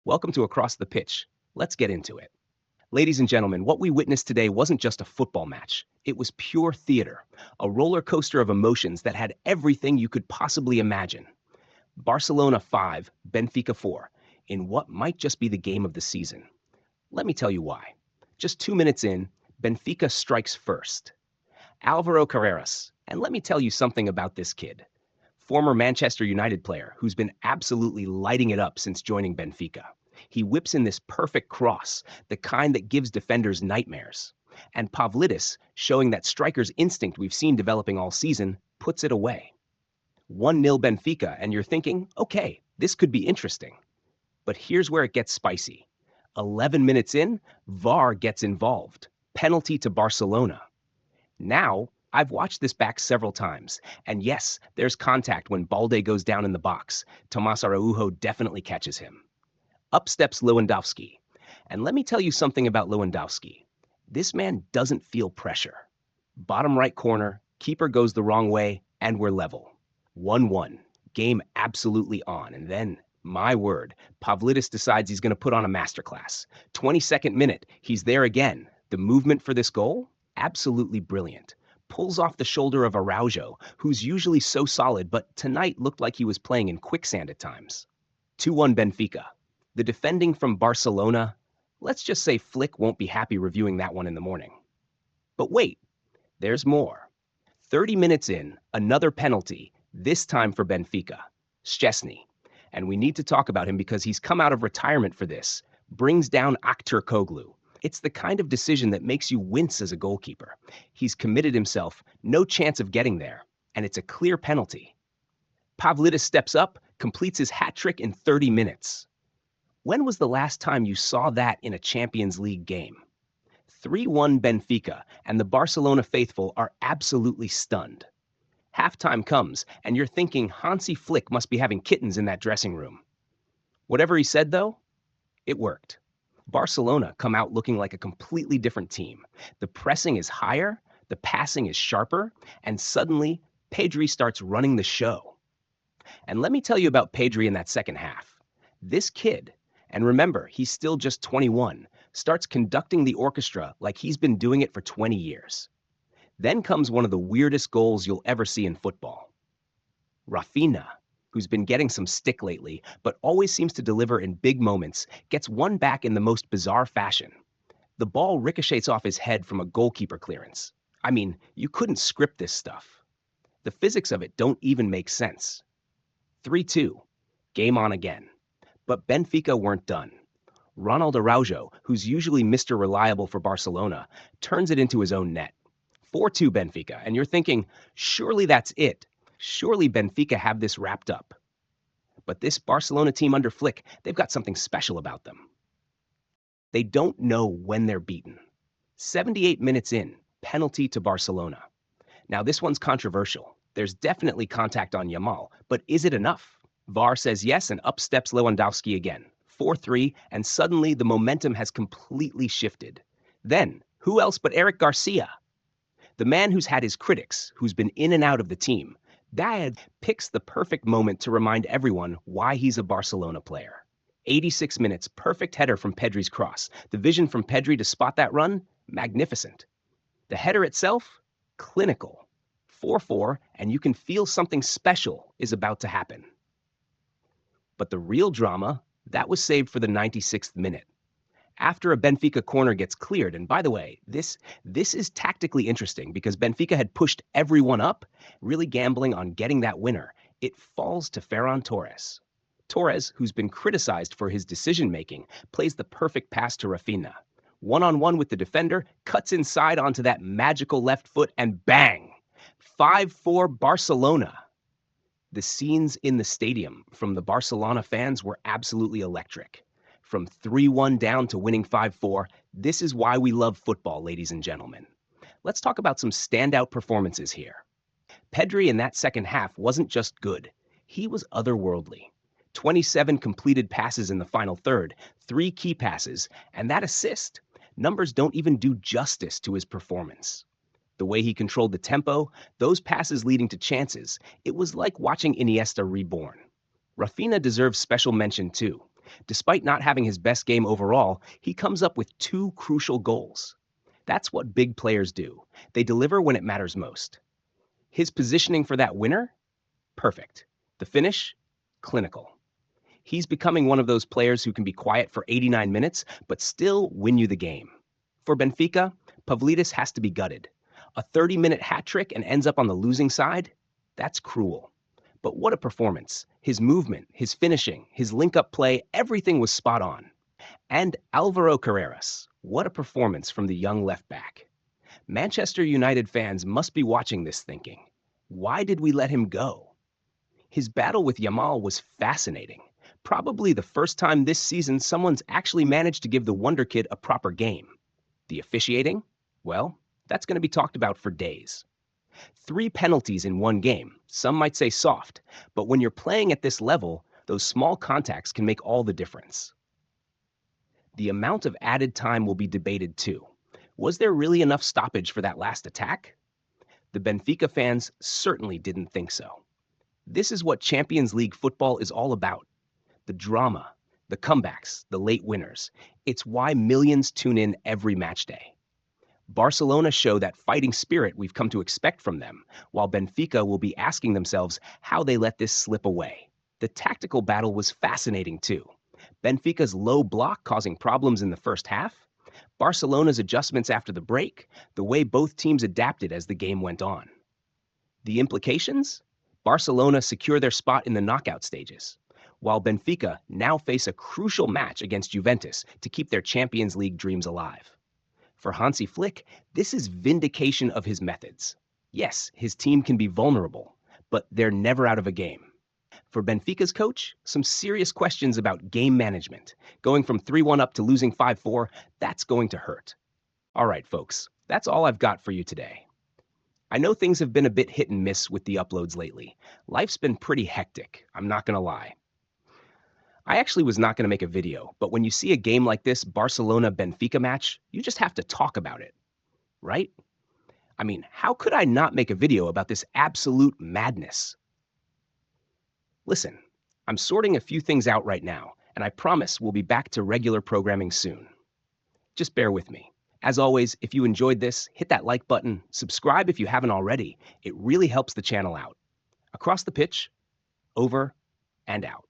Welcome to Across the Pitch. Let's get into it. Ladies and gentlemen, what we witnessed today wasn't just a football match. It was pure theater, a roller coaster of emotions that had everything you could possibly imagine. Barcelona 5, Benfica 4, in what might just be the game of the season. Let me tell you why. Just 2 minutes in, Benfica strikes first. Alvaro Carreras, and let me tell you something about this kid. Former Manchester United player who's been absolutely lighting it up since joining Benfica. He whips in this perfect cross, the kind that gives defenders nightmares. And Pavlidis, showing that striker's instinct we've seen developing all season, puts it away. 1-0 Benfica, and you're thinking, okay, this could be interesting. But here's where it gets spicy. 11 minutes in, VAR gets involved. Penalty to Barcelona. Now, I've watched this back several times, and yes, there's contact when Balde goes down in the box. Tomás Araujo definitely catches him. Up steps Lewandowski. And let me tell you something about Lewandowski. This man doesn't feel pressure. Bottom right corner, keeper goes the wrong way, and we're level. 1-1. Game absolutely on. And then, my word, Pavlidis decides he's going to put on a masterclass. 22nd minute, he's there again. The movement for this goal? Absolutely brilliant. Pulls off the shoulder of Araujo, who's usually so solid, but tonight looked like he was playing in quicksand at times. 2-1 Benfica. The defending from Barcelona, let's just say Flick won't be happy reviewing that one in the morning. But wait, there's more. 30 minutes in, another penalty, this time for Benfica. Szczesny. And we need to talk about him because he's come out of retirement for this. Brings down Aktürkoğlu. It's the kind of decision that makes you wince as a goalkeeper. He's committed himself, no chance of getting there, and it's a clear penalty. Pavlidis steps up, completes his hat trick in 30 minutes. When was the last time you saw that in a Champions League game? 3-1 Benfica, and the Barcelona faithful are absolutely stunned. Halftime comes, and you're thinking Hansi Flick must be having kittens in that dressing room. Whatever he said, though, it worked. Barcelona come out looking like a completely different team. The pressing is higher, the passing is sharper, and suddenly, Pedri starts running the show. And let me tell you about Pedri in that second half. This kid, and remember, he's still just 21, starts conducting the orchestra like he's been doing it for 20 years. Then comes one of the weirdest goals you'll ever see in football. Raphinha, who's been getting some stick lately, but always seems to deliver in big moments, gets one back in the most bizarre fashion. The ball ricochets off his head from a goalkeeper clearance. I mean, you couldn't script this stuff. The physics of it don't even make sense. 3-2. Game on again. But Benfica weren't done. Ronald Araujo, who's usually Mr. Reliable for Barcelona, turns it into his own net. 4-2 Benfica, and you're thinking, surely that's it. Surely Benfica have this wrapped up. But this Barcelona team under Flick, they've got something special about them. They don't know when they're beaten. 78 minutes in, penalty to Barcelona. Now this one's controversial. There's definitely contact on Yamal, but is it enough? VAR says yes, and up steps Lewandowski again. 4-3, and suddenly the momentum has completely shifted. Then, who else but Eric Garcia? The man who's had his critics, who's been in and out of the team, Dad picks the perfect moment to remind everyone why he's a Barcelona player. 86 minutes, perfect header from Pedri's cross. The vision from Pedri to spot that run, magnificent. The header itself, clinical. 4-4, and you can feel something special is about to happen. But the real drama, that was saved for the 96th minute. After a Benfica corner gets cleared, and by the way, this is tactically interesting because Benfica had pushed everyone up, really gambling on getting that winner. It falls to Ferran Torres. Torres, who's been criticized for his decision-making, plays the perfect pass to Raphinha. One-on-one with the defender, cuts inside onto that magical left foot, and bang! 5-4 Barcelona. The scenes in the stadium from the Barcelona fans were absolutely electric. From 3-1 down to winning 5-4, this is why we love football, ladies and gentlemen. Let's talk about some standout performances here. Pedri in that second half wasn't just good. He was otherworldly. 27 completed passes in the final third, 3 key passes, and that assist. Numbers don't even do justice to his performance. The way he controlled the tempo, those passes leading to chances, it was like watching Iniesta reborn. Raphinha deserves special mention too. Despite not having his best game overall, he comes up with two crucial goals. That's what big players do. They deliver when it matters most. His positioning for that winner? Perfect. The finish? Clinical. He's becoming one of those players who can be quiet for 89 minutes, but still win you the game. For Benfica, Pavlidis has to be gutted. A 30-minute hat trick and ends up on the losing side? That's cruel. But what a performance. His movement, his finishing, his link-up play, everything was spot on. And Alvaro Carreras, what a performance from the young left back. Manchester United fans must be watching this thinking, why did we let him go? His battle with Yamal was fascinating. Probably the first time this season someone's actually managed to give the Wonder Kid a proper game. The officiating? Well, that's going to be talked about for days. 3 penalties in one game. Some might say soft, but when you're playing at this level, those small contacts can make all the difference. The amount of added time will be debated too. Was there really enough stoppage for that last attack? The Benfica fans certainly didn't think so. This is what Champions League football is all about. The drama, the comebacks, the late winners. It's why millions tune in every match day. Barcelona show that fighting spirit we've come to expect from them, while Benfica will be asking themselves how they let this slip away. The tactical battle was fascinating too. Benfica's low block causing problems in the first half, Barcelona's adjustments after the break, the way both teams adapted as the game went on. The implications? Barcelona secure their spot in the knockout stages, while Benfica now face a crucial match against Juventus to keep their Champions League dreams alive. For Hansi Flick, this is vindication of his methods. Yes, his team can be vulnerable, but they're never out of a game. For Benfica's coach, some serious questions about game management. Going from 3-1 up to losing 5-4, that's going to hurt. All right, folks, that's all I've got for you today. I know things have been a bit hit and miss with the uploads lately. Life's been pretty hectic, I'm not going to lie. I actually was not going to make a video, but when you see a game like this Barcelona-Benfica match, you just have to talk about it, right? I mean, how could I not make a video about this absolute madness? Listen, I'm sorting a few things out right now, and I promise we'll be back to regular programming soon. Just bear with me. As always, if you enjoyed this, hit that like button, subscribe if you haven't already. It really helps the channel out. Across the pitch, over and out.